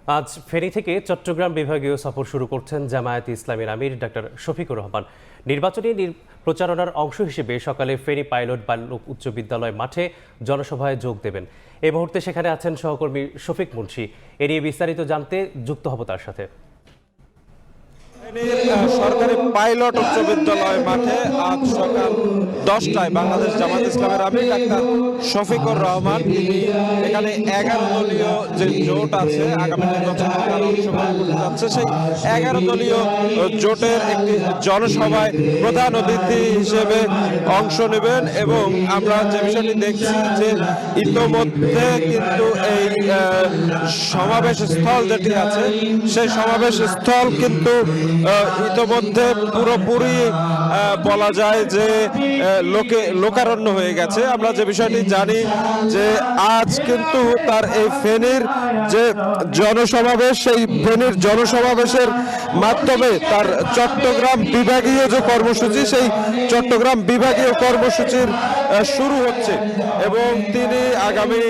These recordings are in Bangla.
আজ ফেনী থেকে চট্টগ্রাম বিভাগীয় সফর শুরু করছেন জামায়াতে ইসলামীর আমির ডাক্তার শফিকুর রহমান। নির্বাচনী প্রচারণার অংশ হিসেবে সকালে ফেনী পাইলট বালক উচ্চ বিদ্যালয় মাঠে জনসভায় যোগ দেবেন। এই মুহূর্তে সেখানে আছেন সহকর্মী শফিক মুন্সি। এ নিয়ে বিস্তারিত জানতে যুক্ত হব তার সাথে। সরকারি পাইলট উচ্চ বিদ্যালয় মাঠে আজ সকাল 10টায় বাংলাদেশ জামায়াতে ইসলামের আমির ডাক্তার শফিকুর রহমান তিনি এখানে 11 দলীয় যে জোট আছে আগামী নির্বাচনে তারা অংশগ্রহণ করতে যাচ্ছে, সেই 11 দলীয় জোটের একটি জনসভায় প্রধান অতিথি হিসেবে অংশ নেবেন। এবং আমরা যে বিষয়টি দেখছি যে ইতোমধ্যে কিন্তু এই সমাবেশ স্থল যেটি আছে সেই সমাবেশ স্থল কিন্তু ইতোমধ্যে পুরোপুরি বলা যায় যে লোকারণ্য হয়ে গেছে। আমরা যে বিষয়টি জানি যে আজ কিন্তু তার এই ফেনীর যে জনসমাবেশ, সেই ফেনীর জনসমাবেশের মাধ্যমে তার চট্টগ্রাম বিভাগীয় যে কর্মসূচি, সেই চট্টগ্রাম বিভাগীয় কর্মসূচির শুরু হচ্ছে এবং তিনি আগামী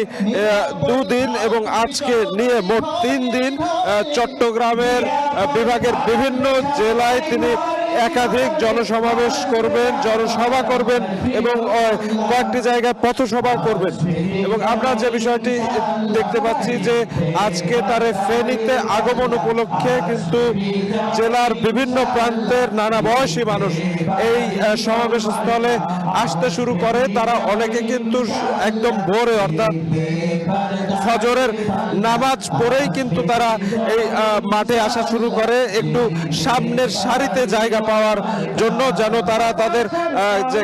2 দিন এবং আজকে নিয়ে মোট 3 দিন চট্টগ্রামের বিভাগের বিভিন্ন জেলায় তিনি একাধিক জনসমাবেশ করবেন, জনসভা করবেন এবং কয়েকটি জায়গায় পথসভা করবেন। এবং আমরা যে বিষয়টি দেখতে পাচ্ছি যে আজকে তার ফেনীতে আগমন উপলক্ষে কিন্তু জেলার বিভিন্ন প্রান্তের নানা বয়সী মানুষ এই সমাবেশ স্থলে আসতে শুরু করে। তারা অনেকে কিন্তু একদম ভোরে অর্থাৎ ফজরের নামাজ পড়েই কিন্তু তারা এই মাঠে আসা শুরু করে একটু সামনের সারিতে জায়গা পাওয়ার জন্য, যেন তারা তাদের যে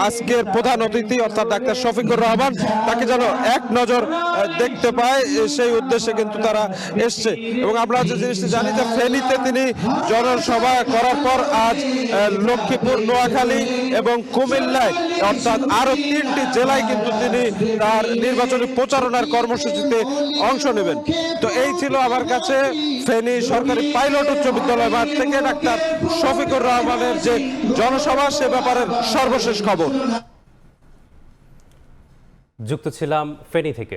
আজকের প্রধান অতিথি অর্থাৎ ডাক্তার শফিকুর রহমান তাকে যেন এক নজর দেখতে পায়, সেই উদ্দেশ্যে কিন্তু তারা এসছে। এবং আমরা যে জিনিসটি জানি যে ফেনীতে তিনি জনসভা করার পর আজ লক্ষ্মীপুর, নোয়াখালী এবং কুমিল্লায় অর্থাৎ আরো 3টি জেলায় কিন্তু তিনি তার নির্বাচনী প্রচারণার কর্মসূচিতে অংশ নেবেন। তো এই ছিল আমার কাছে ফেনী সরকারি পাইলট উচ্চ বিদ্যালয় মাঠ থেকে ডাক্তার শফিকুর রহমানের যে জনসভা সে ব্যাপারের সর্বশেষ খবর। যুক্ত ছিলাম ফেনী থেকে।